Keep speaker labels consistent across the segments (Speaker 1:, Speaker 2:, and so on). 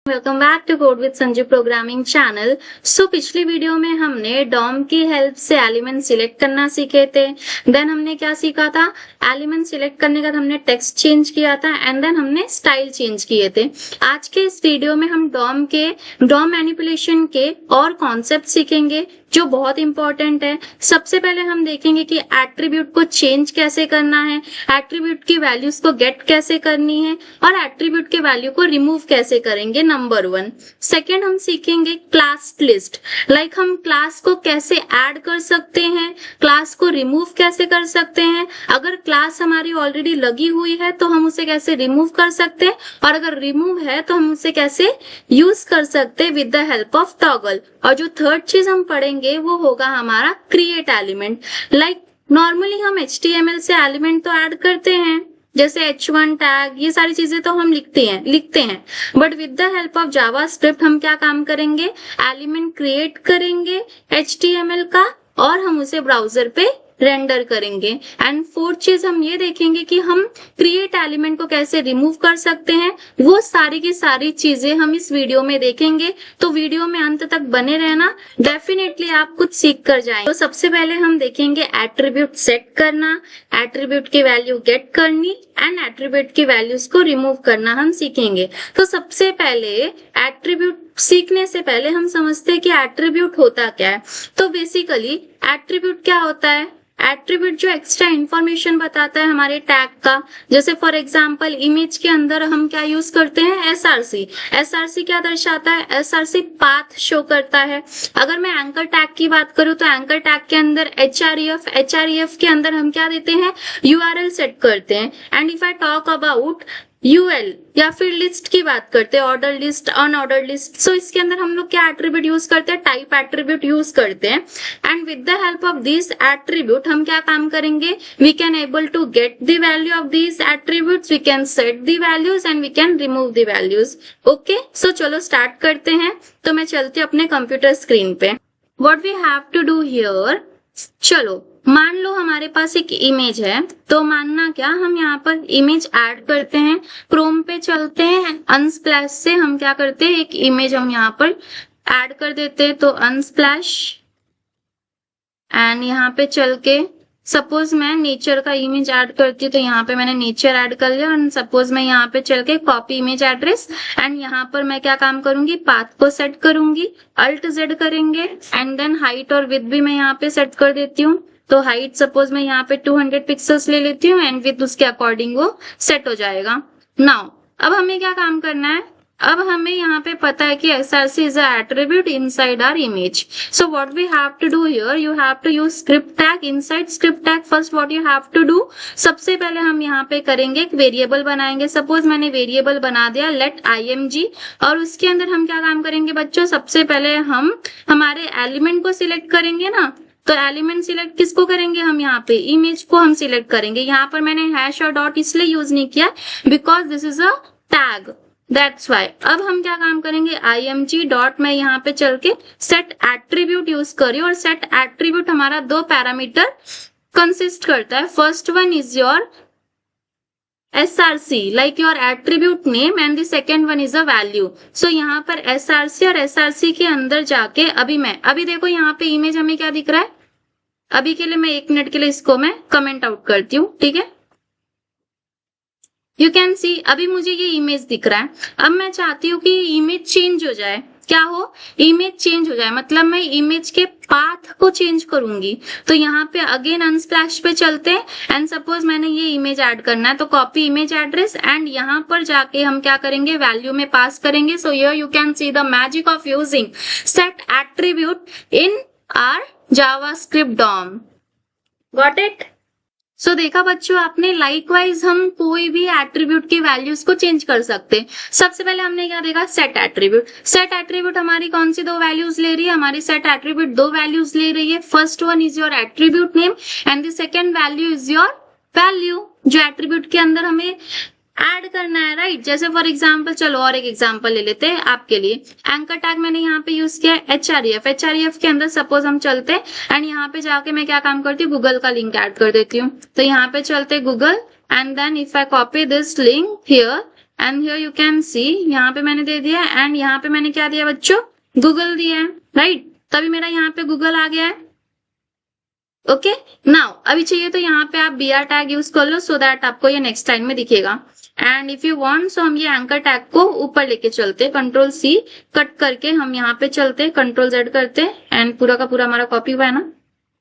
Speaker 1: Welcome back to code with Sanju programming channel. So पिछली video में हमने डॉम की हेल्प से एलिमेंट सिलेक्ट करना सीखे थे। देन हमने क्या सीखा था, एलिमेंट सिलेक्ट करने के बाद हमने टेक्स्ट चेंज किया था एंड देन हमने स्टाइल चेंज किए थे। आज के इस वीडियो में हम डॉम मैनिपुलेशन के और कॉन्सेप्ट सीखेंगे जो बहुत इंपॉर्टेंट है। सबसे पहले हम देखेंगे कि एट्रीब्यूट को चेंज कैसे करना है, एट्रीब्यूट की वैल्यूज को गेट कैसे करनी है और एट्रीब्यूट के वैल्यू को रिमूव कैसे करेंगे, नंबर 1। सेकेंड हम सीखेंगे क्लास लिस्ट, लाइक हम क्लास को कैसे ऐड कर सकते हैं, क्लास को रिमूव कैसे कर सकते हैं, अगर क्लास हमारी ऑलरेडी लगी हुई है तो हम उसे कैसे रिमूव कर सकते हैं और अगर रिमूव है तो हम उसे कैसे यूज कर सकते हैं with the help of toggle. और जो थर्ड चीज हम पढ़ेंगे वो होगा हमारा क्रिएट एलिमेंट। लाइक नॉर्मली हम HTML से एलिमेंट तो ऐड करते हैं, जैसे H1 टैग, ये सारी चीजें तो हम लिखते हैं but with the help of JavaScript हम क्या काम करेंगे, एलिमेंट क्रिएट करेंगे HTML का और हम उसे ब्राउजर पे रेंडर करेंगे। एंड फोर्थ चीज हम ये देखेंगे कि हम क्रिएट एलिमेंट को कैसे रिमूव कर सकते हैं। वो सारी की सारी चीजें हम इस वीडियो में देखेंगे, तो वीडियो में अंत तक बने रहना, डेफिनेटली आप कुछ सीख कर जाएंगे। तो सबसे पहले हम देखेंगे एट्रीब्यूट सेट करना, एट्रीब्यूट की वैल्यू गेट करनी एंड एट्रीब्यूट की वैल्यूज को रिमूव करना हम सीखेंगे। तो सबसे पहले एट्रीब्यूट सीखने से पहले हम समझते हैं कि एट्रीब्यूट होता क्या है। तो बेसिकली एट्रीब्यूट क्या होता है, एट्रीब्यूट जो एक्स्ट्रा इंफॉर्मेशन बताता है हमारे टैग का। जैसे फॉर एग्जांपल इमेज के अंदर हम क्या यूज करते हैं, SRC क्या दर्शाता है, SRC पाथ शो करता है। अगर मैं एंकर टैग की बात करूं तो एंकर टैग के अंदर href के अंदर हम क्या देते हैं, URL सेट करते हैं। And if I talk about UL या फिर लिस्ट की बात करते हैं, ऑर्डर लिस्ट, अनऑर्डर लिस्ट, सो इसके अंदर हम लोग क्या एट्रीब्यूट यूज करते हैं, टाइप एट्रीब्यूट यूज करते हैं। And with the help of this attribute हम क्या काम करेंगे, we can able to get the value of this attributes, we can set the values and we can remove the values. Okay, so चलो start करते हैं। तो मैं चलती हूँ अपने कंप्यूटर स्क्रीन पे। What we have to do here, चलो मान लो हमारे पास एक इमेज है, तो मानना क्या, हम यहाँ पर इमेज ऐड करते हैं, क्रोम पे चलते हैं, अनस्प्लैश से हम क्या करते हैं, एक इमेज हम यहाँ पर ऐड कर देते हैं। तो अनस्प्लैश एंड यहाँ पे चल के सपोज मैं नेचर का इमेज ऐड करती हूँ, तो यहाँ पे मैंने नेचर ऐड कर लिया। और सपोज मैं यहाँ पे चल के कॉपी इमेज एड्रेस एंड यहाँ पर मैं क्या काम करूंगी, पाथ को सेट करूंगी, Alt+Z करेंगे एंड देन हाइट और विड्थ भी मैं यहाँ पे सेट कर देती हूँ। तो हाइट सपोज मैं यहाँ पे 200 पिक्सल्स ले लेती हूँ एंड विड्थ उसके अकॉर्डिंग वो सेट हो जाएगा। नाउ अब हमें क्या काम करना है, अब हमें यहाँ पे पता है कि SRC is a attribute inside our image. So what we have to do here, you have to use script tag. Inside script tag first what you have to do, सबसे पहले हम यहाँ पे करेंगे एक वेरिएबल बनाएंगे। सपोज मैंने variable बना दिया let img और उसके अंदर हम क्या काम करेंगे बच्चों, सबसे पहले हम हमारे एलिमेंट को सिलेक्ट करेंगे ना। तो एलिमेंट सिलेक्ट किसको करेंगे, हम यहाँ पे इमेज को हम सिलेक्ट करेंगे। यहाँ पर मैंने हैश और डॉट इसलिए यूज नहीं किया because this is a tag, that's why. अब हम क्या काम करेंगे, img डॉट मैं यहाँ पे चल के सेट एट्रीब्यूट यूज करी और सेट एट्रीब्यूट हमारा 2 पैरामीटर कंसिस्ट करता है। First one is your SRC like your attribute name and the second one is a value. So यहाँ पर SRC और SRC के अंदर जाके अभी देखो यहाँ पे इमेज हमें क्या दिख रहा है। अभी के लिए मैं 1 मिनट के लिए इसको मैं कमेंट आउट करती हूँ, ठीक है। यू कैन सी अभी मुझे ये इमेज दिख रहा है। अब मैं चाहती हूँ कि इमेज चेंज हो जाए, क्या हो, इमेज चेंज हो जाए, मतलब मैं इमेज के पाथ को चेंज करूंगी। तो यहाँ पे अगेन अनस्प्लैश पे चलते हैं एंड सपोज मैंने ये इमेज ऐड करना है, तो कॉपी इमेज एड्रेस एंड यहाँ पर जाके हम क्या करेंगे, वैल्यू में पास करेंगे। So here you can see the magic of using set attribute in our JavaScript DOM. Got it? So देखा बच्चों आपने, लाइकवाइज हम कोई भी एट्रीब्यूट की वैल्यूज को चेंज कर सकते हैं। सबसे पहले हमने क्या देखा, सेट एट्रीब्यूट। सेट एट्रीब्यूट हमारी कौन सी 2 वैल्यूज ले रही है, हमारी सेट एट्रीब्यूट 2 वैल्यूज ले रही है। First one is your attribute name and the second value is your value, जो एट्रीब्यूट के अंदर हमें ऐड करना है, राइट। जैसे फॉर एग्जाम्पल, चलो और एक एग्जाम्पल ले लेते हैं आपके लिए। एंकर टैग मैंने यहाँ पे यूज किया है href के अंदर सपोज हम चलते हैं एंड यहाँ पे जाके मैं क्या काम करती हूँ, गूगल का लिंक ऐड कर देती हूँ। तो यहाँ पे चलते Google and then if I copy this link here and here you can see, यहाँ पे मैंने दे दिया एंड यहाँ पे मैंने क्या दिया बच्चों, गूगल दिया है, राइट। तभी मेरा यहाँ पे गूगल आ गया है। ओके नाउ अभी चाहिए तो यहाँ पे आप br टैग यूज कर लो, सो दैट आपको ये नेक्स्ट लाइन में दिखेगा। एंड इफ यू वांट, सो हम ये एंकर टैग को ऊपर लेके चलते, कंट्रोल सी कट करके हम यहाँ पे चलते, कंट्रोल जेड करते एंड पूरा का पूरा हमारा कॉपी हुआ है ना,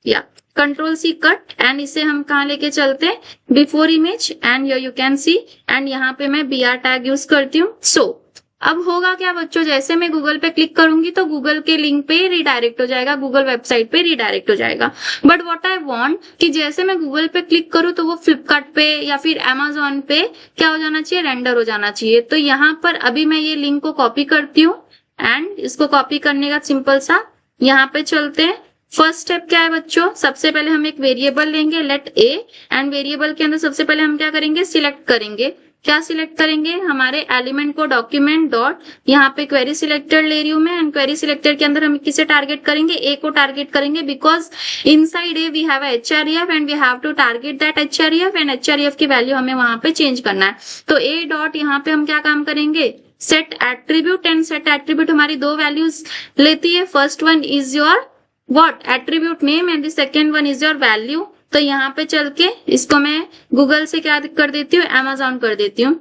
Speaker 1: या कंट्रोल सी कट एंड इसे हम कहाँ लेके चलते, before image and here you can C, and यहाँ पे मैं br टैग यूज करती हूँ। सो अब होगा क्या बच्चों, जैसे मैं गूगल पे क्लिक करूंगी तो गूगल के लिंक पे रिडायरेक्ट हो जाएगा, गूगल वेबसाइट पे रिडायरेक्ट हो जाएगा। बट व्हाट आई वांट कि जैसे मैं गूगल पे क्लिक करूं तो वो फ्लिपकार्ट पे या फिर अमेजोन पे क्या हो जाना चाहिए, रेंडर हो जाना चाहिए। तो यहाँ पर अभी मैं ये लिंक को कॉपी करती हूँ एंड इसको कॉपी करने का सिंपल सा यहाँ पे चलते हैं। फर्स्ट स्टेप क्या है बच्चों, सबसे पहले हम एक वेरिएबल लेंगे लेट ए एंड वेरिएबल के अंदर सबसे पहले हम क्या करेंगे, सिलेक्ट करेंगे। क्या सिलेक्ट करेंगे, हमारे एलिमेंट को डॉक्यूमेंट डॉट, यहाँ पे क्वेरी सिलेक्टर ले रही हूँ मैं एंड क्वेरी सिलेक्टर के अंदर हम किसे टारगेट करेंगे, ए को टारगेट करेंगे, because inside A we have href and we have to target that href and href की वैल्यू हमें वहां पे चेंज करना है। तो ए डॉट यहाँ पे हम क्या काम करेंगे, set attribute, and set attribute हमारी दो वैल्यूज लेती है, first one is your what attribute name and the second one is your value. तो यहाँ पे चल के इसको मैं गूगल से क्या कर देती हूँ, अमेजोन कर देती हूँ,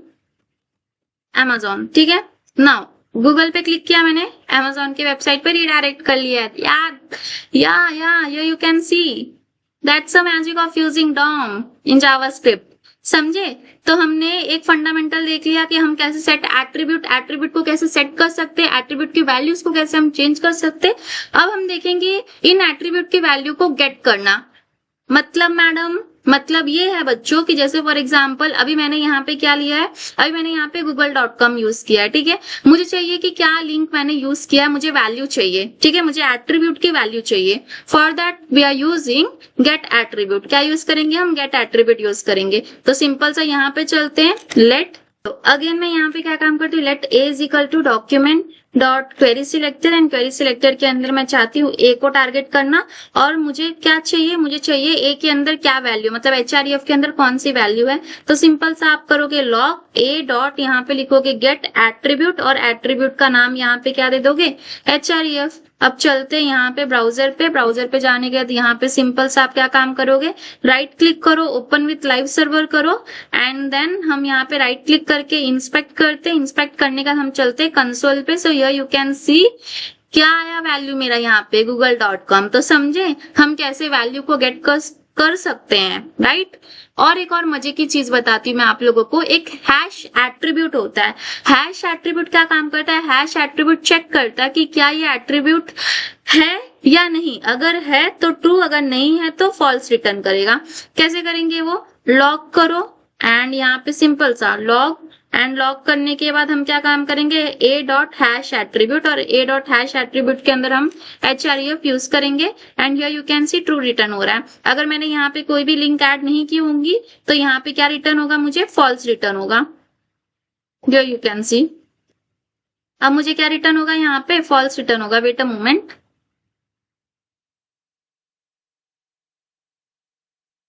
Speaker 1: अमेजोन, ठीक है। नाउ गूगल पे क्लिक किया मैंने, अमेजोन की वेबसाइट पे रिडायरेक्ट कर लिया है। या you can see that's a magic of using DOM in JavaScript, समझे। तो हमने एक फंडामेंटल देख लिया कि हम कैसे सेट एट्रीब्यूट को कैसे सेट कर सकते हैं, एट्रीब्यूट की वैल्यूज को कैसे हम चेंज कर सकते हैं। अब हम देखेंगे इन एट्रीब्यूट की वैल्यू को गेट करना। मतलब मैडम, मतलब ये है बच्चों कि जैसे फॉर एग्जांपल अभी मैंने यहाँ पे क्या लिया है, अभी मैंने यहाँ पे google.com यूज किया है, ठीक है। मुझे चाहिए कि क्या लिंक मैंने यूज किया है, मुझे वैल्यू चाहिए, ठीक है, मुझे एट्रीब्यूट की वैल्यू चाहिए। For that we are using get attribute. क्या यूज करेंगे हम, गेट एट्रीब्यूट यूज करेंगे। तो सिंपल सा यहाँ पे चलते हैं लेट, तो अगेन मैं यहाँ पे क्या काम करती हूँ, let A is equal to document dot query selector and query selector के अंदर मैं चाहती हूँ ए को टारगेट करना, और मुझे क्या चाहिए, मुझे चाहिए ए के अंदर क्या वैल्यू, मतलब href के अंदर कौन सी वैल्यू है। तो सिंपल सा आप करोगे लॉग ए डॉट, यहाँ पे लिखोगे गेट एट्रीब्यूट और एट्रीब्यूट का नाम यहाँ पे क्या दे दोगे, href। अब चलते हैं यहाँ पे ब्राउजर पे जाने के बाद यहाँ पे सिंपल सा आप क्या काम करोगे, राइट क्लिक करो, ओपन विथ लाइव सर्वर करो एंड देन हम यहाँ पे राइट क्लिक करके इंस्पेक्ट करते, इंस्पेक्ट करने का हम चलते कंसोल पे। सो हियर यू कैन सी क्या आया वैल्यू मेरा यहाँ पे google.com। तो समझे हम कैसे वैल्यू को गेट कर सकते हैं, राइट। और एक और मजे की चीज बताती हूँ मैं आप लोगों को, एक हैश एट्रीब्यूट होता है। हैश एट्रीब्यूट क्या काम करता है, हैश एट्रीब्यूट चेक करता है कि क्या ये एट्रीब्यूट है या नहीं, अगर है तो ट्रू, अगर नहीं है तो फॉल्स रिटर्न करेगा। कैसे करेंगे वो, लॉग करो एंड यहाँ पे सिंपल सा लॉग, एंड लॉग करने के बाद हम क्या काम करेंगे, ए डॉट हैश एट्रीब्यूट, और ए डॉट हैश एट्रीब्यूट के अंदर हम href यूज करेंगे and here you can C true return हो रहा है। अगर मैंने यहाँ पे कोई भी लिंक ऐड नहीं की होंगी तो यहाँ पे क्या रिटर्न होगा, मुझे फॉल्स रिटर्न होगा, हियर यू कैन सी। अब मुझे क्या रिटर्न होगा, यहाँ पे फॉल्स रिटर्न होगा। वेट अ मोमेंट,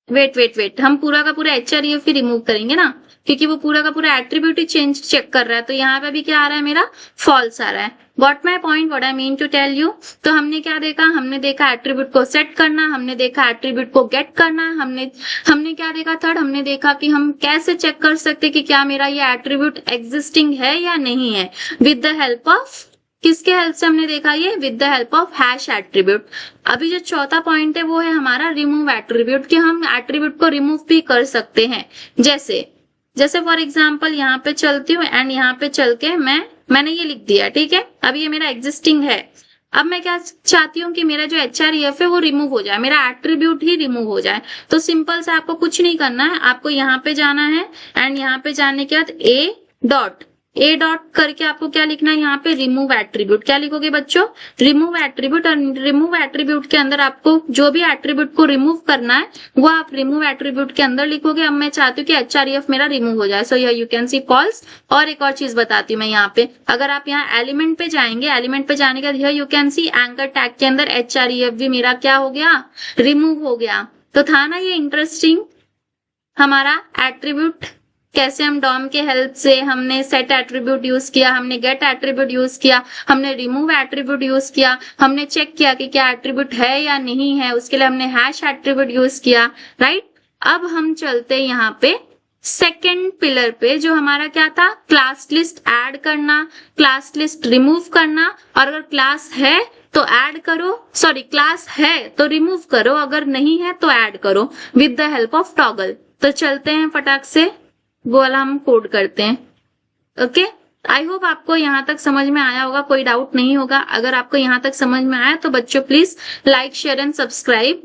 Speaker 1: वेट हम पूरा का पूरा href ही रिमूव करेंगे ना, क्योंकि वो पूरा का पूरा एट्रीब्यूट ही चेंज चेक कर रहा है। तो यहाँ पे भी क्या आ रहा है, मेरा फॉल्स आ रहा है। What my point, what I mean to tell you. तो हमने क्या देखा, हमने देखा एट्रीब्यूट को सेट करना, हमने देखा एट्रीब्यूट को गेट करना, हमने क्या देखा, थर्ड हमने देखा कि हम कैसे चेक कर सकते कि क्या मेरा ये एट्रीब्यूट एग्जिस्टिंग है या नहीं है, विद द हेल्प ऑफ, किसके हेल्प से हमने देखा ये, with the help of hash attribute. अभी जो चौथा पॉइंट है वो है हमारा रिमूव एट्रीब्यूट, कि हम एट्रीब्यूट को रिमूव भी कर सकते हैं। जैसे फॉर एग्जांपल यहाँ पे चलती हूँ एंड यहाँ पे चल के मैंने ये लिख दिया, ठीक है, अब ये मेरा एग्जिस्टिंग है। अब मैं क्या चाहती हूँ कि मेरा जो href है वो रिमूव हो जाए, मेरा एट्रीब्यूट ही रिमूव हो जाए। तो सिंपल से आपको कुछ नहीं करना है, आपको यहाँ पे जाना है एंड यहाँ पे जाने के बाद ए डॉट करके आपको क्या लिखना है, यहाँ पे रिमूव एट्रीब्यूट। क्या लिखोगे बच्चों, रिमूव एट्रीब्यूट, और रिमूव एट्रीब्यूट के अंदर आपको जो भी एट्रीब्यूट को रिमूव करना है वो आप रिमूव एट्रीब्यूट के अंदर लिखोगे। अब मैं चाहती हूँ कि href मेरा रिमूव हो जाए, so you can see false. और एक और चीज बताती हूँ मैं यहाँ पे, अगर आप यहाँ एलिमेंट पे जाएंगे, एलिमेंट पे जाने के बाद you can C anchor tag के अंदर href भी मेरा क्या हो गया, रिमूव हो गया। तो था ना ये इंटरेस्टिंग, हमारा एट्रीब्यूट कैसे हम डॉम के हेल्प से हमने सेट एट्रीब्यूट यूज किया, हमने गेट एट्रीब्यूट यूज किया, हमने रिमूव एट्रीब्यूट यूज किया, हमने चेक किया कि क्या एट्रीब्यूट है या नहीं है, उसके लिए हमने हैश एट्रीब्यूट यूज किया, राइट। अब हम चलते यहाँ पे सेकेंड पिलर पे, जो हमारा क्या था, क्लास लिस्ट ऐड करना, क्लास लिस्ट रिमूव करना, और अगर क्लास है तो ऐड करो, सॉरी क्लास है तो रिमूव करो, अगर नहीं है तो ऐड करो with the help of toggle. तो चलते हैं फटाक से, वो वाला हम कोड करते हैं। ओके, आई होप आपको यहाँ तक समझ में आया होगा, कोई डाउट नहीं होगा। अगर आपको यहाँ तक समझ में आया तो बच्चों please like share and subscribe.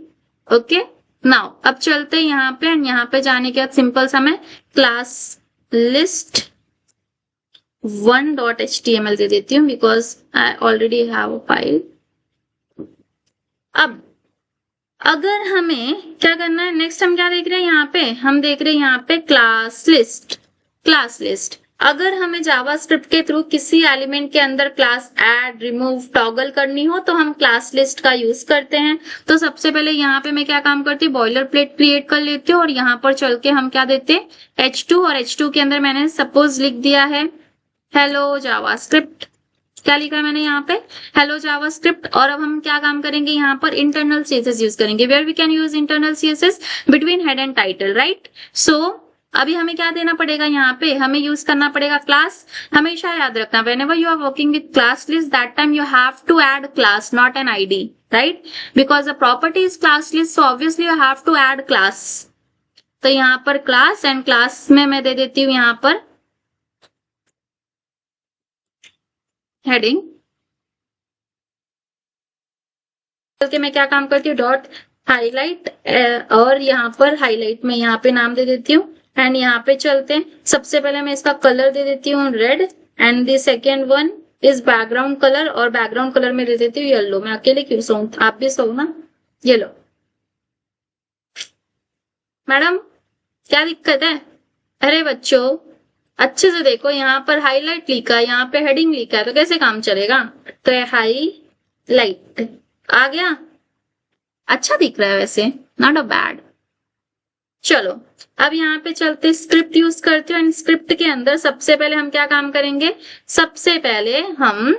Speaker 1: Okay, now अब चलते हैं यहाँ पे, एंड यहाँ पे जाने के बाद सिंपल सा मैं क्लास लिस्ट 1.html दे देती हूँ, because I already have a file. अब अगर हमें क्या करना है, नेक्स्ट हम क्या देख रहे हैं यहाँ पे, हम देख रहे हैं यहाँ पे क्लास लिस्ट। क्लास लिस्ट अगर हमें जावास्क्रिप्ट के थ्रू किसी एलिमेंट के अंदर क्लास ऐड, रिमूव, टॉगल करनी हो तो हम क्लास लिस्ट का यूज करते हैं। तो सबसे पहले यहाँ पे मैं क्या काम करती हूँ, बॉयलर प्लेट क्रिएट कर लेती हूँ, और यहाँ पर चल के हम क्या देते हैं, H2, और H2 के अंदर मैंने सपोज लिख दिया है हेलो जावास्क्रिप्ट। क्या लिखा है मैंने यहाँ पे, हेलो जावास्क्रिप्ट। और अब हम क्या काम करेंगे, यहाँ पर इंटरनल सीएसएस यूज करेंगे, where we can use internal CSS between head and title, right. So अभी हमें क्या देना पड़ेगा, यहाँ पे हमें यूज करना पड़ेगा क्लास। हमेशा याद रखना, whenever you are working with class list, that time you have to add class, not an ID, right? Because the property is class list, so obviously you have to add class. तो यहाँ पर class, and class में मैं दे देती हूँ यहाँ पर heading. के मैं क्या काम करती हूँ, डॉट हाईलाइट, और यहाँ पर हाईलाइट में यहाँ पे नाम दे देती हूँ, एंड यहाँ पे चलते हैं। सबसे पहले मैं इसका कलर दे देती हूँ red, and the second one is background colour, और बैकग्राउंड कलर में दे देती हूँ येलो। मैं अकेले क्यों सोऊं, आप भी सो ना। येलो। मैडम क्या दिक्कत है, अरे बच्चों अच्छे से देखो, यहाँ पर हाईलाइट लिखा है, यहाँ पे हेडिंग लिखा है, तो कैसे काम चलेगा। तो हाईलाइट आ गया, अच्छा दिख रहा है वैसे, नॉट अ बैड। चलो अब यहाँ पे चलते स्क्रिप्ट यूज करते हो, एंड स्क्रिप्ट के अंदर सबसे पहले हम क्या काम करेंगे, सबसे पहले हम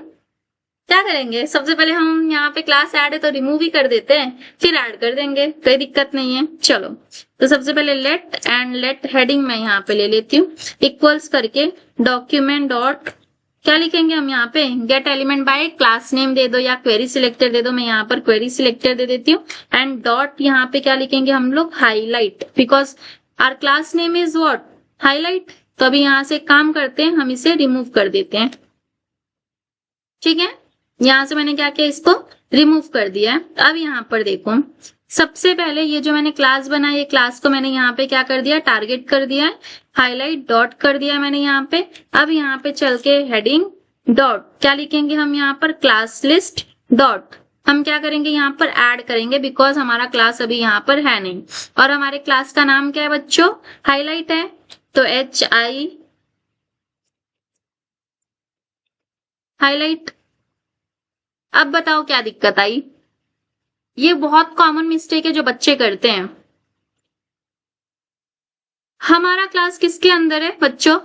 Speaker 1: क्या करेंगे, सबसे पहले हम यहाँ पे क्लास ऐड है तो रिमूव ही कर देते हैं, फिर ऐड कर देंगे, कोई दिक्कत नहीं है। चलो तो सबसे पहले लेट हेडिंग में यहाँ पे ले लेती हूँ, इक्वल्स करके डॉक्यूमेंट डॉट क्या लिखेंगे हम यहाँ पे, get element by class name दे दो या क्वेरी सिलेक्टर दे दो। मैं यहाँ पर क्वेरी सिलेक्टर दे देती हूँ, एंड डॉट यहाँ पे क्या लिखेंगे हम लोग, highlight, because our class name is what, highlight. तो अभी यहाँ से काम करते हैं, हम इसे रिमूव कर देते हैं, ठीक है। यहाँ से मैंने क्या किया, इसको रिमूव कर दिया है। अब यहाँ पर देखो, सबसे पहले ये जो मैंने क्लास बनाया, ये क्लास को मैंने यहाँ पे क्या कर दिया, टारगेट कर दिया है, हाईलाइट डॉट कर दिया मैंने यहाँ पे। अब यहाँ पे चल के हेडिंग डॉट क्या लिखेंगे हम यहाँ पर, क्लास लिस्ट डॉट हम क्या करेंगे यहाँ पर ऐड करेंगे, बिकॉज हमारा क्लास अभी यहाँ पर है नहीं, और हमारे क्लास का नाम क्या है बच्चों, हाईलाइट है। तो HI हाईलाइट। अब बताओ क्या दिक्कत आई, ये बहुत कॉमन मिस्टेक है जो बच्चे करते हैं। हमारा क्लास किसके अंदर है बच्चों,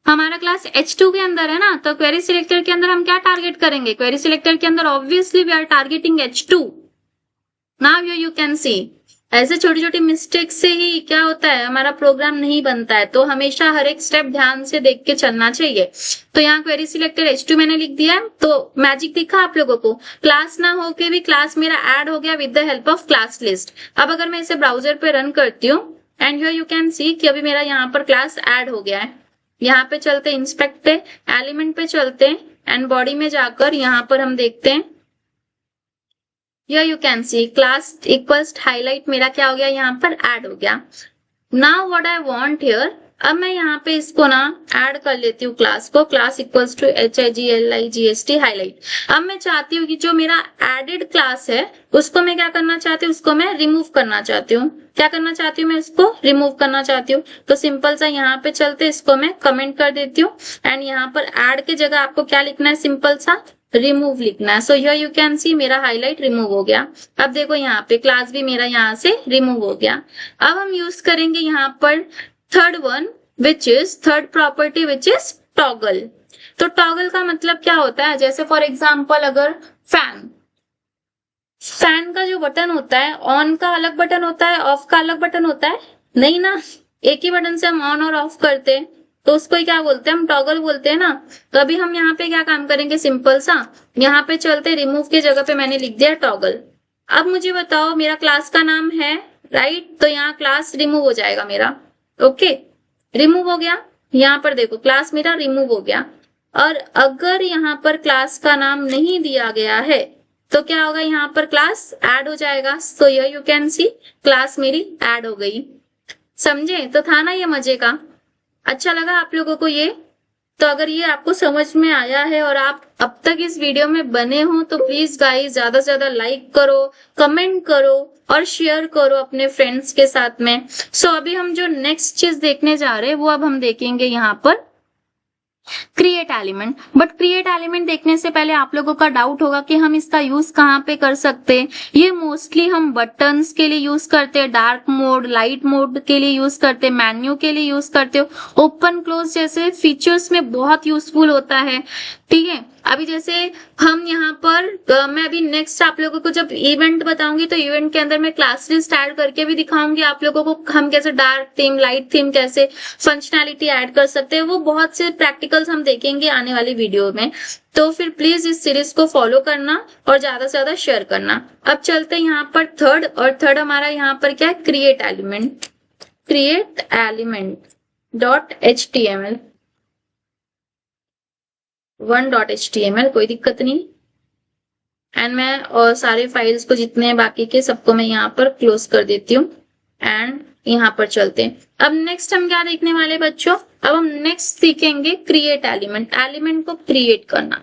Speaker 1: हमारा क्लास H2 के अंदर है ना, तो क्वेरी सिलेक्टर के अंदर हम क्या टारगेट करेंगे, क्वेरी सिलेक्टर के अंदर obviously we are targeting H2। Now you can see, ऐसे छोटी छोटी मिस्टेक से ही क्या होता है, हमारा प्रोग्राम नहीं बनता है। तो हमेशा हर एक स्टेप ध्यान से देख के चलना चाहिए। तो यहाँ क्वेरी सिलेक्टर H2 मैंने लिख दिया है, तो मैजिक दिखा आप लोगों को, क्लास ना होके भी क्लास मेरा ऐड हो गया with the help of class list. अब अगर मैं इसे ब्राउजर पे रन करती हूँ, एंड हियर यू कैन सी कि अभी मेरा यहाँ पर क्लास ऐड हो गया है। यहाँ पे चलते इंस्पेक्ट पे, एलिमेंट पे चलते हैं, एंड बॉडी में जाकर यहाँ पर हम देखते हैं, Here you can see class equals highlight मेरा क्या हो गया, यहाँ पर ऐड हो गया। Now what I want here, अब मैं यहाँ पे इसको ना ऐड कर लेती हूँ क्लास को, class equals to HIGLIGST highlight. अब मैं चाहती हूँ कि जो मेरा एडेड क्लास है उसको मैं क्या करना चाहती हूँ, उसको मैं रिमूव करना चाहती हूँ। क्या करना चाहती हूँ, मैं इसको रिमूव करना चाहती हूँ। तो सिंपल सा यहाँ पे चलते, इसको मैं कमेंट कर देती हूँ, एंड यहाँ पर ऐड के जगह आपको क्या लिखना है, सिंपल सा रिमूव लिखना है। सो हियर यू कैन सी मेरा हाईलाइट रिमूव हो गया। अब देखो यहाँ पे क्लास भी मेरा यहाँ से रिमूव हो गया। अब हम यूज करेंगे यहाँ पर third one, which is third property which is toggle. तो टॉगल का मतलब क्या होता है, जैसे फॉर एग्जाम्पल अगर फैन का जो बटन होता है, ऑन का अलग बटन होता है, ऑफ का अलग बटन होता है, नहीं ना, एक ही बटन से हम ऑन और ऑफ करते हैं, तो उसको ही क्या बोलते हैं, हम टॉगल बोलते हैं ना। तो अभी हम यहाँ पे क्या काम करेंगे, सिंपल सा यहाँ पे चलते, रिमूव की जगह पे मैंने लिख दिया टॉगल। अब मुझे बताओ, मेरा क्लास का नाम है राइट, तो यहाँ क्लास रिमूव हो जाएगा मेरा, ओके, रिमूव हो गया। यहाँ पर देखो क्लास मेरा रिमूव हो गया। और अगर यहाँ पर क्लास का नाम नहीं दिया गया है तो क्या होगा, यहाँ पर क्लास ऐड हो जाएगा। सो यू कैन सी क्लास मेरी ऐड हो गई। समझे? तो था ना ये मजे का। अच्छा लगा आप लोगों को ये? तो अगर ये आपको समझ में आया है और आप अब तक इस वीडियो में बने हो तो प्लीज गाइस ज्यादा से ज्यादा लाइक करो, कमेंट करो और शेयर करो अपने फ्रेंड्स के साथ में। सो अभी हम जो नेक्स्ट चीज देखने जा रहे हैं वो अब हम देखेंगे यहाँ पर create element. But create element देखने से पहले आप लोगों का डाउट होगा कि हम इसका यूज कहाँ पे कर सकते हैं। ये मोस्टली हम बटन्स के लिए यूज करते हैं, डार्क मोड, लाइट मोड के लिए यूज करते हैं, मेन्यू के लिए यूज करते हो, ओपन क्लोज जैसे फीचर्स में बहुत यूजफुल होता है। ठीक है, अभी जैसे हम यहाँ पर मैं अभी नेक्स्ट आप लोगों को जब इवेंट बताऊंगी तो इवेंट के अंदर मैं क्लास लिस्ट ऐड करके भी दिखाऊंगी आप लोगों को, हम कैसे डार्क थीम, लाइट थीम, कैसे फंक्शनैलिटी ऐड कर सकते हैं। वो बहुत से प्रैक्टिकल्स हम देखेंगे आने वाली वीडियो में। तो फिर प्लीज इस सीरीज को फॉलो करना और ज्यादा से ज्यादा शेयर करना। अब चलते हैं यहाँ पर थर्ड, और थर्ड हमारा यहाँ पर क्या है, create element. Create element .html 1.html, कोई दिक्कत नहीं। एंड मैं और सारे फाइल्स को जितने हैं बाकी के सबको मैं यहाँ पर क्लोज कर देती हूँ। एंड यहाँ पर चलते हैं। अब नेक्स्ट हम क्या देखने वाले बच्चों, अब हम नेक्स्ट सीखेंगे क्रिएट एलिमेंट, एलिमेंट को क्रिएट करना।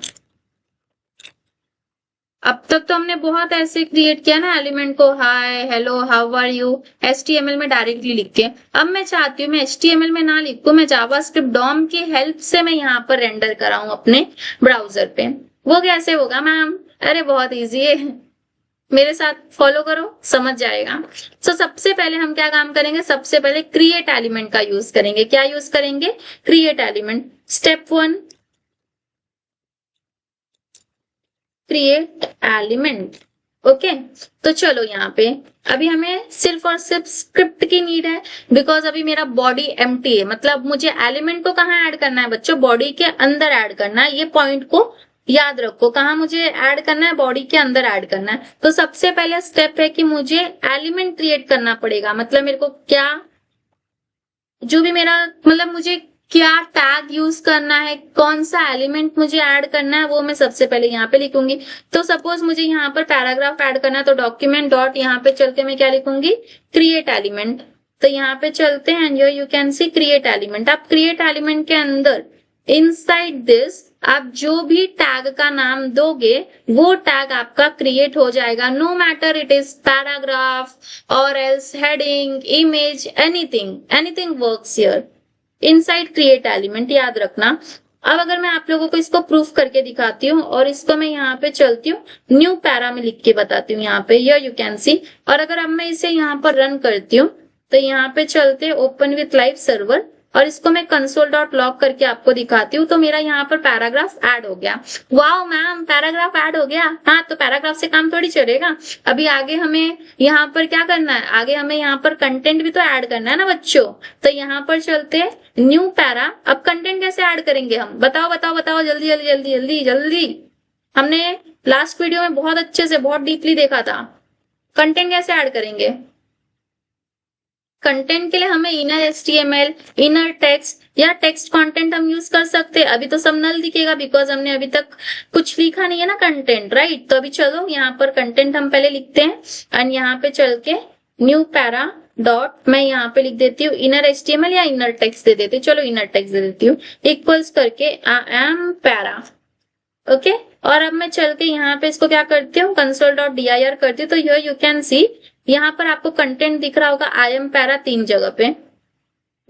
Speaker 1: अब तक तो हमने बहुत ऐसे क्रिएट किया ना एलिमेंट को, hi, hello, how are you, HTML में डायरेक्टली लिख के। अब मैं चाहती हूँ मैं HTML में ना लिखूं, मैं जावास्क्रिप्ट डॉम की हेल्प से मैं यहाँ पर रेंडर कराऊं अपने ब्राउजर पे। वो कैसे होगा मैम? अरे बहुत इजी है, मेरे साथ फॉलो करो, समझ जाएगा। तो सबसे पहले हम क्या काम करेंगे, सबसे पहले क्रिएट एलिमेंट का यूज करेंगे। क्या यूज करेंगे? Create element. Step 1, create element. Okay, तो चलो यहाँ पे अभी हमें सिर्फ और सिर्फ स्क्रिप्ट की नीड है, बिकॉज अभी मेरा बॉडी एम्प्टी है। मतलब मुझे एलिमेंट को कहाँ ऐड करना है बच्चों? बॉडी के अंदर ऐड करना है। ये पॉइंट को याद रखो, कहाँ मुझे ऐड करना है? बॉडी के अंदर ऐड करना है। तो सबसे पहले स्टेप है कि मुझे एलिमेंट क्रिएट करना पड़ेगा। मतलब मेरे को क्या, जो भी मेरा, मतलब मुझे क्या टैग यूज करना है, कौन सा एलिमेंट मुझे ऐड करना है, वो मैं सबसे पहले यहाँ पे लिखूंगी। तो सपोज मुझे यहाँ पर पैराग्राफ ऐड करना है तो डॉक्यूमेंट डॉट यहाँ पे चल के मैं क्या लिखूंगी, क्रिएट एलिमेंट। तो यहाँ पे चलते हैं and you can C create element. आप क्रिएट एलिमेंट के अंदर इनसाइड दिस आप जो भी टैग का नाम दोगे वो टैग आपका क्रिएट हो जाएगा, no matter it is paragraph और else heading, image, anything works here inside create element, याद रखना। अब अगर मैं आप लोगों को इसको प्रूफ करके दिखाती हूँ और इसको मैं यहाँ पे चलती हूँ, न्यू पैरा में लिख के बताती हूँ यहाँ पे, यू कैन सी। और अगर अब मैं इसे यहाँ पर रन करती हूँ तो यहाँ पे चलते ओपन विथ लाइव सर्वर और इसको मैं console.log करके आपको दिखाती हूँ। तो मेरा यहाँ पर पैराग्राफ ऐड हो गया। वाओ मैम, पैराग्राफ ऐड हो गया। हाँ, तो पैराग्राफ से काम थोड़ी चलेगा। अभी आगे हमें यहाँ पर क्या करना है, आगे हमें यहाँ पर कंटेंट भी तो ऐड करना है ना बच्चों। तो यहाँ पर चलते न्यू पैरा। अब कंटेंट कैसे ऐड करेंगे हम? बताओ बताओ बताओ, जल्दी जल्दी जल्दी जल्दी जल्दी। हमने लास्ट वीडियो में बहुत अच्छे से, बहुत डीपली देखा था कंटेंट कैसे ऐड करेंगे। कंटेंट के लिए हमें इनर HTML, इनर टेक्स्ट या टेक्स्ट कंटेंट हम यूज कर सकते हैं। अभी तो सब नल दिखेगा बिकॉज हमने अभी तक कुछ लिखा नहीं है ना कंटेंट, राइट। तो अभी चलो यहाँ पर कंटेंट हम पहले लिखते हैं एंड यहाँ पे चल के न्यू पैरा डॉट मैं यहाँ पे लिख देती हूँ इनर HTML या इनर टेक्स्ट दे देती हूँ। चलो इनर टेक्स्ट दे देती हूँ, इक्वल्स करके आई एम पैरा। ओके, और अब मैं चल के यहाँ पे इसको क्या करती हूँ, console.dir करती हूँ। तो यू कैन सी यहाँ पर आपको कंटेंट दिख रहा होगा आई एम पैरा 3 जगह पे।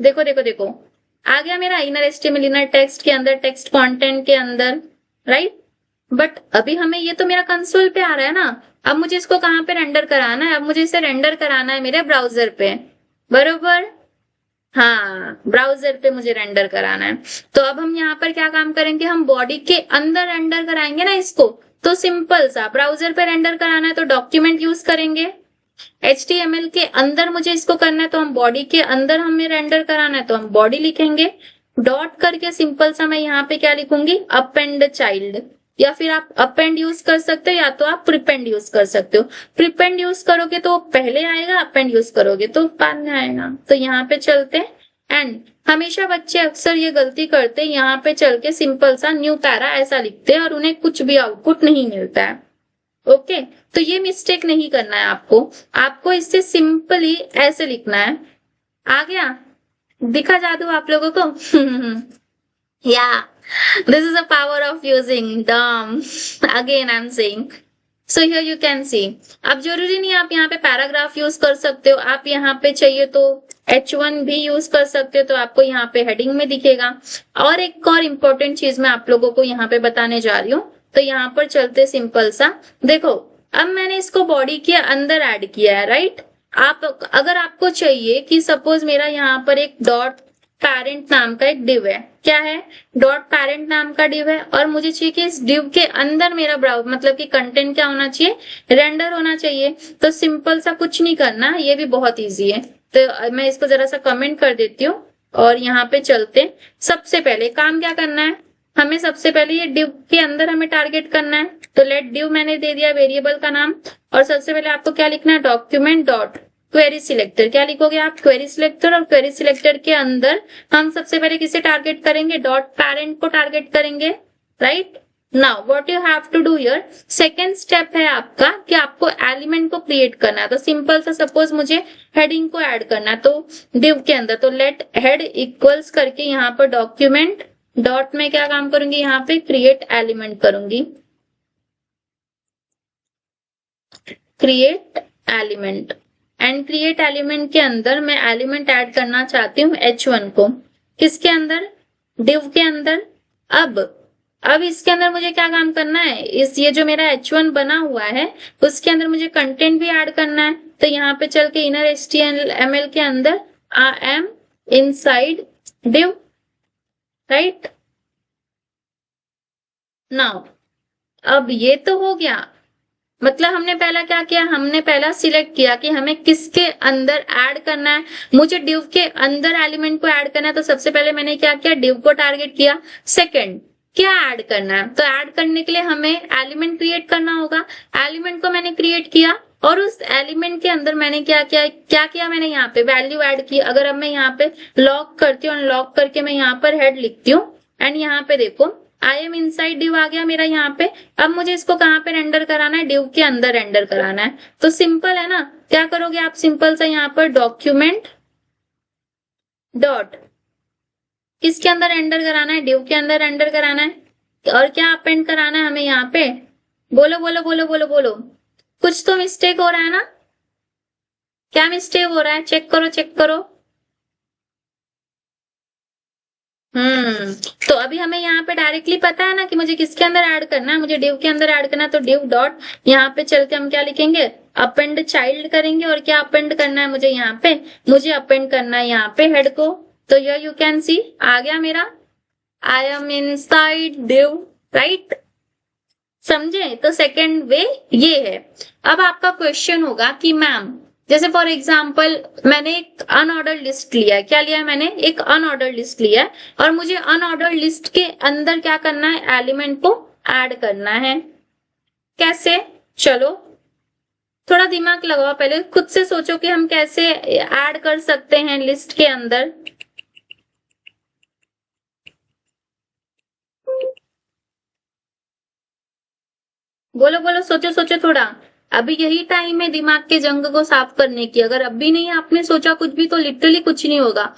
Speaker 1: देखो देखो देखो, आ गया मेरा इनर HTML, इनर टेक्स्ट के अंदर, टेक्स्ट कंटेंट के अंदर, राइट। बट अभी हमें ये तो मेरा कंसोल पे आ रहा है ना। अब मुझे इसको कहाँ पे रेंडर कराना है? अब मुझे इसे रेंडर कराना है मेरे ब्राउजर पे, बरोबर। हाँ, ब्राउजर पे मुझे रेंडर कराना है। तो अब हम यहाँ पर क्या काम करेंगे, हम बॉडी के अंदर रेंडर कराएंगे ना इसको। तो सिंपल सा ब्राउजर पे रेंडर कराना है तो डॉक्यूमेंट यूज करेंगे। HTML के अंदर मुझे इसको करना है तो हम बॉडी के अंदर हमें रेंडर कराना है तो हम बॉडी लिखेंगे। डॉट करके सिंपल सा मैं यहाँ पे क्या लिखूंगी, अपेंड चाइल्ड, या फिर आप अपेंड यूज कर सकते हो या तो आप प्रीपेंड यूज कर सकते हो। प्रीपेंड यूज करोगे तो पहले आएगा, अपेंड यूज करोगे तो बाद में आएगा। तो यहाँ पे चलते एंड हमेशा बच्चे अक्सर ये गलती करते हैं, यहाँ पे चल के सिंपल सा न्यू पैरा ऐसा लिखते हैं और उन्हें कुछ भी आउटपुट नहीं मिलता है। ओके, तो ये मिस्टेक नहीं करना है आपको इससे सिंपली ऐसे लिखना है। आ गया, दिखा जादू आप लोगों को? या this is the power of using DOM. Again I'm saying. So here you can see. अब जरूरी नहीं आप यहाँ पे पैराग्राफ यूज कर सकते हो, आप यहाँ पे चाहिए तो H1 भी यूज कर सकते हो, तो आपको यहाँ पे हेडिंग में दिखेगा। और एक और इम्पोर्टेंट चीज मैं आप लोगों को यहाँ पे बताने जा रही हूँ। तो यहाँ पर चलते सिंपल सा, देखो अब मैंने इसको बॉडी के अंदर ऐड किया है, राइट। आप अगर आपको चाहिए कि सपोज मेरा यहाँ पर एक डॉट पैरेंट नाम का एक डिव है, क्या है, डॉट पैरेंट नाम का डिव है, और मुझे चाहिए कि इस डिव के अंदर मेरा ब्राउज मतलब कि कंटेंट क्या होना चाहिए, रेंडर होना चाहिए। तो सिंपल सा कुछ नहीं करना, ये भी बहुत इजी है। तो मैं इसको जरा सा कमेंट कर देती हूँ और यहाँ पे चलते। सबसे पहले काम क्या करना है, हमें सबसे पहले ये डिव के अंदर हमें टारगेट करना है। तो लेट डिव मैंने दे दिया वेरिएबल का नाम, और सबसे पहले आपको क्या लिखना है, डॉक्यूमेंट डॉट क्वेरी सिलेक्टर। क्या लिखोगे आप, क्वेरी सिलेक्टर। और क्वेरी सिलेक्टर के अंदर हम सबसे पहले किसे टारगेट करेंगे, डॉट पैरेंट को टारगेट करेंगे, right. Now what you have to do here, second step है आपका कि आपको एलिमेंट को क्रिएट करना है। तो सिंपल सा सपोज मुझे हेडिंग को ऐड करना है तो डिव के अंदर, तो लेट हेड इक्वल्स करके यहाँ पर डॉक्यूमेंट डॉट में क्या काम करूंगी, यहाँ पे क्रिएट एलिमेंट करूंगी, create element. And create element के अंदर मैं एलिमेंट ऐड करना चाहती हूँ H1 को, किसके अंदर, डिव के अंदर। अब इसके अंदर मुझे क्या काम करना है, इस ये जो मेरा H1 बना हुआ है उसके अंदर मुझे कंटेंट भी ऐड करना है। तो यहाँ पे चल के इनर HTML के अंदर I am inside div, right. Now अब ये तो हो गया, मतलब हमने पहला क्या किया, हमने पहला सिलेक्ट किया कि हमें किसके अंदर ऐड करना है। मुझे डिव के अंदर एलिमेंट को ऐड करना है, तो सबसे पहले मैंने क्या किया, डिव को टारगेट किया। सेकंड क्या ऐड करना है, तो ऐड करने के लिए हमें एलिमेंट क्रिएट करना होगा। एलिमेंट को मैंने क्रिएट किया और उस एलिमेंट के अंदर मैंने क्या किया, मैंने यहाँ पे वैल्यू ऐड की। अगर अब मैं यहाँ पे लॉक करती हूँ, अनलॉक करके मैं यहाँ पर हेड लिखती हूँ एंड यहाँ पे देखो आई एम इनसाइड डिव आ गया मेरा यहाँ पे। अब मुझे इसको कहाँ पे रेंडर कराना है, डिव के अंदर रेंडर कराना है। तो सिंपल है ना, क्या करोगे आप, सिंपल सा यहाँ पर डॉक्यूमेंट डॉट किसके अंदर रेंडर कराना है, डिव के अंदर रेंडर कराना है। और क्या अपेंड कराना है हमें यहाँ पे, बोलो बोलो बोलो बोलो बोलो। कुछ तो मिस्टेक हो रहा है ना, क्या मिस्टेक हो रहा है, चेक करो चेक करो। तो अभी हमें यहाँ पे डायरेक्टली पता है ना कि मुझे किसके अंदर ऐड करना है, मुझे डिव के अंदर ऐड करना है। तो डिव डॉट यहाँ पे चलते हम क्या लिखेंगे, अपेंड चाइल्ड करेंगे। और क्या अपेंड करना है मुझे यहाँ पे, मुझे अपेंड करना है यहाँ पे हेड को। तो ये यू कैन सी आ गया मेरा I am inside div, right. समझे, तो सेकेंड वे ये है। अब आपका क्वेश्चन होगा कि मैम जैसे फॉर एग्जाम्पल मैंने एक अनऑर्डर्ड लिस्ट लिया है, क्या लिया है मैंने, एक अनऑर्डर्ड लिस्ट लिया है, और मुझे अनऑर्डर्ड लिस्ट के अंदर क्या करना है, एलिमेंट को ऐड करना है। कैसे, चलो थोड़ा दिमाग लगाओ, पहले खुद से सोचो कि हम कैसे ऐड कर सकते हैं लिस्ट के अंदर। बोलो बोलो, सोचो सोचो थोड़ा, अभी यही टाइम है दिमाग के जंग को साफ करने की। अगर अभी नहीं आपने सोचा कुछ भी तो लिटरली कुछ नहीं होगा,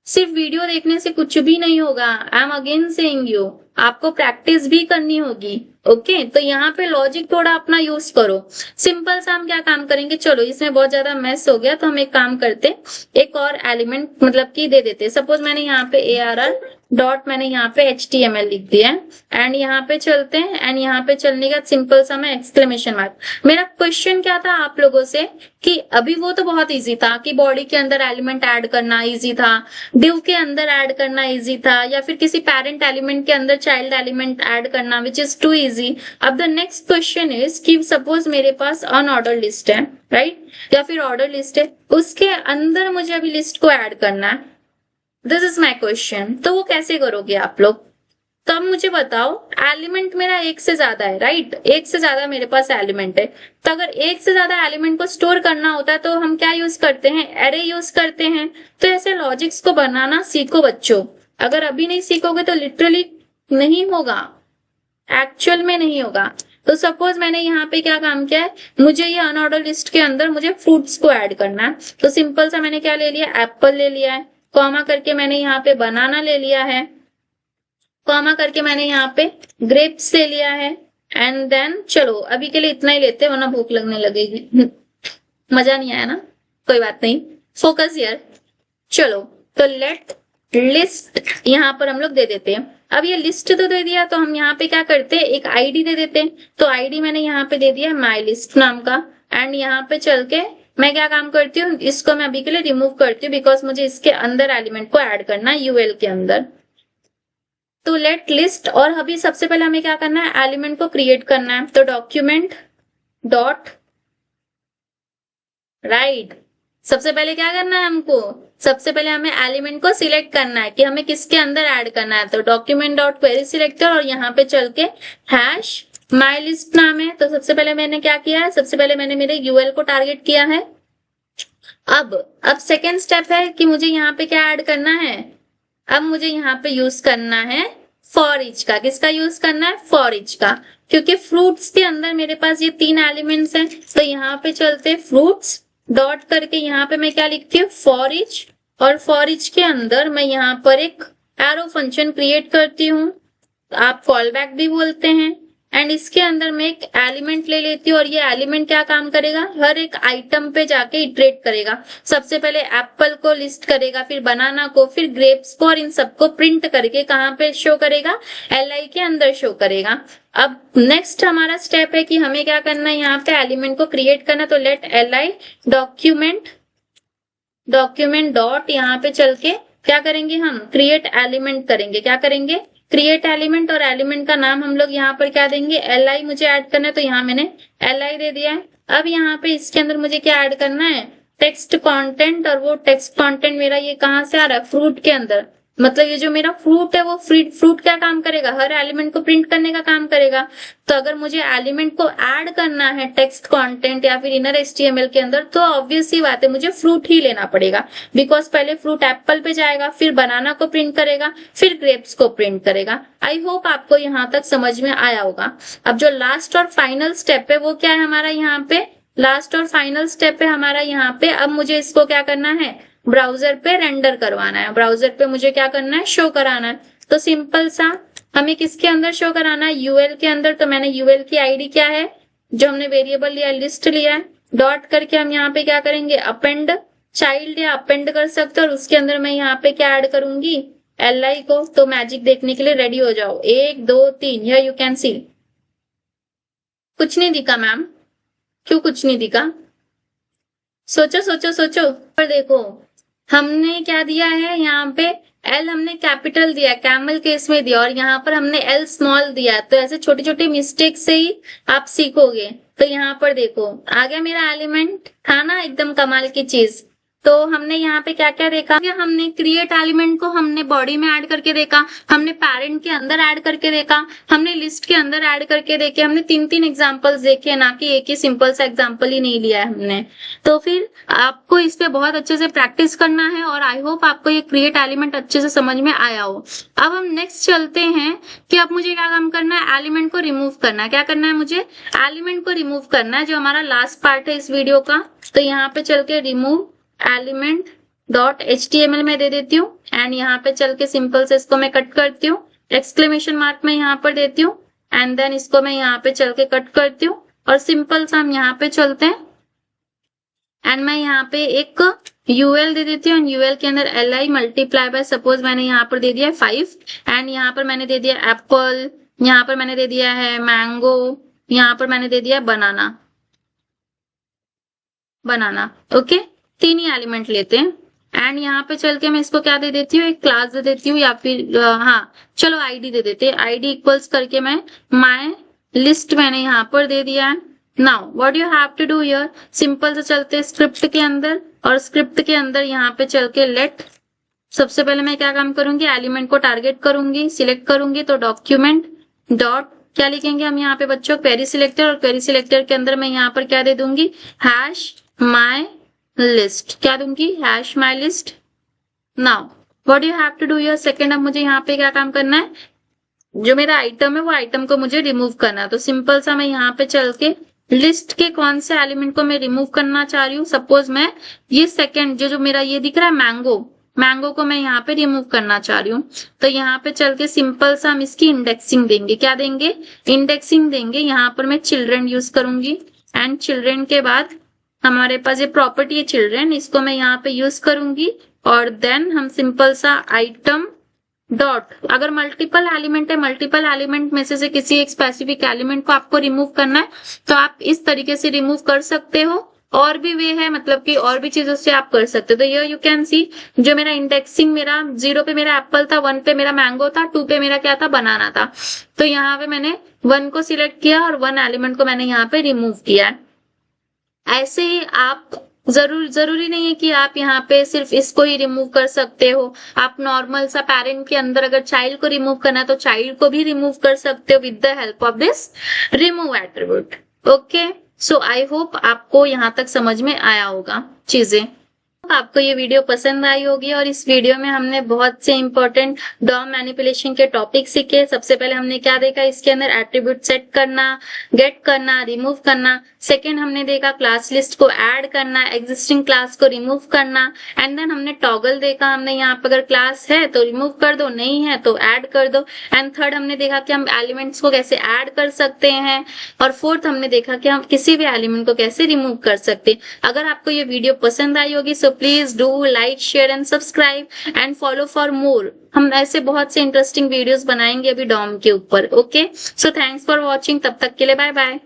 Speaker 1: सिर्फ वीडियो देखने से कुछ भी नहीं होगा। I am again saying you, आपको प्रैक्टिस भी करनी होगी। ओके, तो यहाँ पे लॉजिक थोड़ा अपना यूज करो। सिंपल सा हम क्या काम करेंगे, चलो इसमें बहुत ज्यादा मैस हो गया तो हम एक काम करते, एक और एलिमेंट मतलब कि दे देते। सपोज मैंने यहाँ पे ARR डॉट मैंने यहाँ पे HTML लिख दिया है एंड यहाँ पे चलते हैं एंड यहाँ पे चलने का सिंपल सा मैं एक्सक्लेमेशन मार्क। मेरा क्वेश्चन क्या था आप लोगों से कि अभी वो तो बहुत इजी था कि बॉडी के अंदर एलिमेंट ऐड करना इजी था, डिव के अंदर ऐड करना इजी था, या फिर किसी पेरेंट एलिमेंट के अंदर चाइल्ड एलिमेंट ऐड करना विच इज टू इजी। अब द नेक्स्ट क्वेश्चन इज कि सपोज मेरे पास अनऑर्डर लिस्ट है, राइट, या फिर ऑर्डर लिस्ट है, उसके अंदर मुझे अभी लिस्ट को ऐड करना है। This is my question. तो वो कैसे करोगे आप लोग? तो अब मुझे बताओ, एलिमेंट मेरा एक से ज्यादा है, राइट, एक से ज्यादा मेरे पास एलिमेंट है। तो अगर एक से ज्यादा एलिमेंट को स्टोर करना होता है तो हम क्या यूज करते हैं? एरे यूज करते हैं। तो ऐसे लॉजिक्स को बनाना सीखो बच्चों। अगर अभी नहीं सीखोगे तो लिटरली नहीं होगा, एक्चुअल में नहीं होगा। तो सपोज मैंने यहाँ पे क्या काम किया है, मुझे ये अनऑर्डर लिस्ट के अंदर मुझे फ्रूट्स को ऐड करना है। तो सिंपल सा मैंने क्या ले लिया, एप्पल ले लिया है, कॉमा करके मैंने यहाँ पे बनाना ले लिया है, कॉमा करके मैंने यहाँ पे ग्रेप्स ले लिया है एंड देन चलो अभी के लिए इतना ही लेते हैं वरना भूख लगने लगेगी। मजा नहीं आया ना, कोई बात नहीं, फोकस हियर। चलो तो लेट लिस्ट यहाँ पर हम लोग दे देते हैं। अब ये लिस्ट तो दे दिया तो हम यहाँ पे क्या करते हैं, एक आईडी दे देते हैं। तो आईडी मैंने यहाँ पे दे दिया माई लिस्ट नाम का एंड यहाँ पे चल के मैं क्या काम करती हूँ, इसको मैं अभी के लिए रिमूव करती हूँ बिकॉज मुझे इसके अंदर एलिमेंट को ऐड करना है यूएल के अंदर। तो लेट लिस्ट, और अभी सबसे पहले हमें क्या करना है, एलिमेंट को क्रिएट करना है। तो डॉक्यूमेंट डॉट राइट, सबसे पहले क्या करना है हमको, सबसे पहले हमें एलिमेंट को सिलेक्ट करना है कि हमें किसके अंदर ऐड करना है। तो डॉक्यूमेंट डॉट क्वेरी सिलेक्टर और यहाँ पे चल के हैश माई लिस्ट नाम है। तो सबसे पहले मैंने क्या किया है, सबसे पहले मैंने मेरे यूएल को टारगेट किया है। अब सेकेंड स्टेप है कि मुझे यहाँ पे क्या ऐड करना है, अब मुझे यहाँ पे यूज करना है फॉर ईच का। किसका यूज करना है, फॉर ईच का, क्योंकि फ्रूट्स के अंदर मेरे पास ये 3 एलिमेंट्स हैं। तो यहाँ पे चलते फ्रूट्स डॉट करके यहाँ पे मैं क्या लिखती हूँ, फॉर ईच, और फॉर ईच के अंदर मैं यहाँ पर एक एरो फंक्शन क्रिएट करती हूँ, आप कॉल बैक भी बोलते हैं। एंड इसके अंदर मैं एक एलिमेंट ले लेती हूँ और ये एलिमेंट क्या काम करेगा, हर एक आइटम पे जाके इटरेट करेगा। सबसे पहले एप्पल को लिस्ट करेगा, फिर बनाना को, फिर ग्रेप्स को, और इन सबको प्रिंट करके कहाँ पे शो करेगा, एलआई के अंदर शो करेगा। अब नेक्स्ट हमारा स्टेप है कि हमें क्या करना है, यहाँ पे एलिमेंट को क्रिएट करना। तो लेट एलआई डॉक्यूमेंट डॉट यहाँ पे चल के क्या करेंगे, हम क्रिएट एलिमेंट करेंगे। क्या करेंगे, क्रिएट एलिमेंट, और एलिमेंट का नाम हम लोग यहाँ पर क्या देंगे, एलआई मुझे ऐड करना है। तो यहाँ मैंने एलआई दे दिया है। अब यहाँ पे इसके अंदर मुझे क्या ऐड करना है, टेक्स्ट कंटेंट, और वो टेक्स्ट कंटेंट मेरा ये कहाँ से आ रहा है, फ्रूट के अंदर। मतलब ये जो मेरा फ्रूट है वो फ्रूट क्या काम करेगा, हर एलिमेंट को प्रिंट करने का काम करेगा। तो अगर मुझे एलिमेंट को ऐड करना है टेक्स्ट कंटेंट या फिर इनर एचटीएमएल के अंदर, तो ऑब्वियस सी बात है मुझे फ्रूट ही लेना पड़ेगा, बिकॉज पहले फ्रूट एप्पल पे जाएगा, फिर बनाना को प्रिंट करेगा, फिर ग्रेप्स को प्रिंट करेगा। आई होप आपको यहाँ तक समझ में आया होगा। अब जो लास्ट और फाइनल स्टेप है वो क्या है हमारा, यहाँ पे लास्ट और फाइनल स्टेप है हमारा यहाँ पे। अब मुझे इसको क्या करना है, ब्राउजर पे रेंडर करवाना है, ब्राउजर पे मुझे क्या करना है, शो कराना है। तो सिंपल सा हमें किसके अंदर शो कराना है, यूएल के अंदर। तो मैंने यूएल की आईडी क्या है, जो हमने वेरिएबल लिया, लिस्ट लिया है, डॉट करके हम यहाँ पे क्या करेंगे, अपेंड चाइल्ड या अपेंड कर सकते हो, और उसके अंदर मैं यहाँ पे क्या ऐड करूंगी, एलआई को। तो मैजिक देखने के लिए रेडी हो जाओ, 1 2 3, हियर यू कैन सी। कुछ नहीं दिखा मैम, क्यों कुछ नहीं दिखा, सोचो सोचो सोचो। पर देखो हमने क्या दिया है, यहाँ पे एल हमने कैपिटल दिया, कैमल केस में दिया, और यहाँ पर हमने एल स्मॉल दिया। तो ऐसे छोटी छोटी मिस्टेक से ही आप सीखोगे। तो यहाँ पर देखो आ गया मेरा एलिमेंट, था ना एकदम कमाल की चीज। तो हमने यहाँ पे क्या क्या देखा, हमने क्रिएट एलिमेंट को हमने बॉडी में ऐड करके देखा, हमने पेरेंट के अंदर ऐड करके देखा, हमने लिस्ट के अंदर ऐड करके देखे, हमने 3 एग्जांपल्स देखे, ना कि एक ही सिंपल सा एग्जांपल ही नहीं लिया है हमने। तो फिर आपको इस पे बहुत अच्छे से प्रैक्टिस करना है, और आई होप आपको ये क्रिएट एलिमेंट अच्छे से समझ में आया हो। अब हम नेक्स्ट चलते हैं कि अब मुझे क्या काम करना है, एलिमेंट को रिमूव करना है। क्या करना है, मुझे एलिमेंट को रिमूव करना है, जो हमारा लास्ट पार्ट है इस वीडियो का। तो यहाँ पे चल के रिमूव एलिमेंट डॉट HTML में दे देती हूँ, एंड यहाँ पे चल के सिंपल से इसको मैं कट करती हूँ, एक्सक्लेमेशन मार्क में यहाँ पर देती हूँ, एंड देन इसको मैं यहाँ पे चल के कट करती हूँ, और सिंपल सा हम यहाँ पे चलते हैं, एंड मैं यहाँ पे एक यूएल दे देती हूँ, यूएल के अंदर L I multiply by, suppose मैंने यहाँ पर दे दिया है 5 एंड यहाँ पर मैंने दे दिया एप्पल, यहाँ पर मैंने दे दिया है मैंगो, यहाँ पर मैंने दे दिया बनाना, बनाना। ओके, तीन ही एलिमेंट लेते हैं एंड यहाँ पे चल के मैं इसको क्या दे देती हूँ, एक क्लास दे देती हूँ या फिर हाँ चलो आईडी दे देते हैं। आईडी इक्वल्स करके मैं माय लिस्ट मैंने यहाँ पर दे दिया है। Now what you have to do here, simple से चलते हैं स्क्रिप्ट के अंदर, और स्क्रिप्ट के अंदर यहाँ पे चल के लेट, सबसे पहले मैं क्या काम करूंगी, एलिमेंट को टारगेट करूंगी, सिलेक्ट करूंगी, तो डॉक्यूमेंट डॉट क्या लिखेंगे हम यहाँ पे बच्चों, क्वेरी सिलेक्टर, और क्वेरी सिलेक्टर के अंदर मैं यहाँ पर क्या दे दूंगी, हैश माय लिस्ट, क्या दूंगी, hash my list. Now what you have to do here, second अब मुझे यहाँ पे क्या काम करना है, जो मेरा आइटम है वो आइटम को मुझे रिमूव करना है। तो सिंपल सा मैं यहाँ पे चल के लिस्ट के कौन से एलिमेंट को मैं रिमूव करना चाह रही हूँ, सपोज मैं ये सेकंड जो मेरा ये दिख रहा है मैंगो, मैंगो को मैं यहाँ पे रिमूव करना चाह रही हूँ। तो यहाँ पे चल के सिंपल सा हम इसकी इंडेक्सिंग देंगे, क्या देंगे, इंडेक्सिंग देंगे। यहाँ पर मैं चिल्ड्रन यूज करूंगी एंड चिल्ड्रन के बाद हमारे पास ये प्रॉपर्टी है चिल्ड्रन, इसको मैं यहाँ पे यूज करूंगी, और देन हम सिंपल सा आइटम डॉट, अगर मल्टीपल एलिमेंट है, मल्टीपल एलिमेंट में से किसी एक स्पेसिफिक एलिमेंट को आपको रिमूव करना है तो आप इस तरीके से रिमूव कर सकते हो, और भी वे है, मतलब कि और भी चीजों से आप कर सकते हो। तो ये यू कैन सी, जो मेरा इंडेक्सिंग मेरा 0 पे मेरा एप्पल था, 1 पे मेरा मैंगो था, 2 पे मेरा क्या था, बनाना था। तो यहाँ पे मैंने 1 को सिलेक्ट किया और 1 एलिमेंट को मैंने यहाँ पे रिमूव किया है। ऐसे ही आप जरूरी नहीं है कि आप यहाँ पे सिर्फ इसको ही रिमूव कर सकते हो, आप नॉर्मल सा पेरेंट के अंदर अगर चाइल्ड को रिमूव करना है तो चाइल्ड को भी रिमूव कर सकते हो with the help of this remove attribute. Okay, so I hope आपको यहाँ तक समझ में आया होगा चीजें। आपको ये वीडियो पसंद आई होगी, और इस वीडियो में हमने बहुत से इंपॉर्टेंट डॉम मैनिपुलेशन के टॉपिक सीखे। सबसे पहले हमने क्या देखा, इसके अंदर एट्रीब्यूट सेट करना, गेट करना, रिमूव करना। सेकंड हमने देखा क्लास लिस्ट को ऐड करना, एग्जिस्टिंग क्लास को रिमूव करना, एंड देन हमने टॉगल देखा, हमने यहाँ पर अगर क्लास है तो रिमूव कर दो, नहीं है तो ऐड कर दो। एंड थर्ड हमने देखा कि हम एलिमेंट्स को कैसे ऐड कर सकते हैं, और फोर्थ हमने देखा कि हम किसी भी एलिमेंट को कैसे रिमूव कर सकते हैं। अगर आपको ये वीडियो पसंद आई होगी so please do like, share and subscribe and follow for more. हम ऐसे बहुत से इंटरेस्टिंग वीडियोस बनाएंगे अभी डॉम के ऊपर। Okay, so thanks for watching, तब तक के लिए बाय बाय।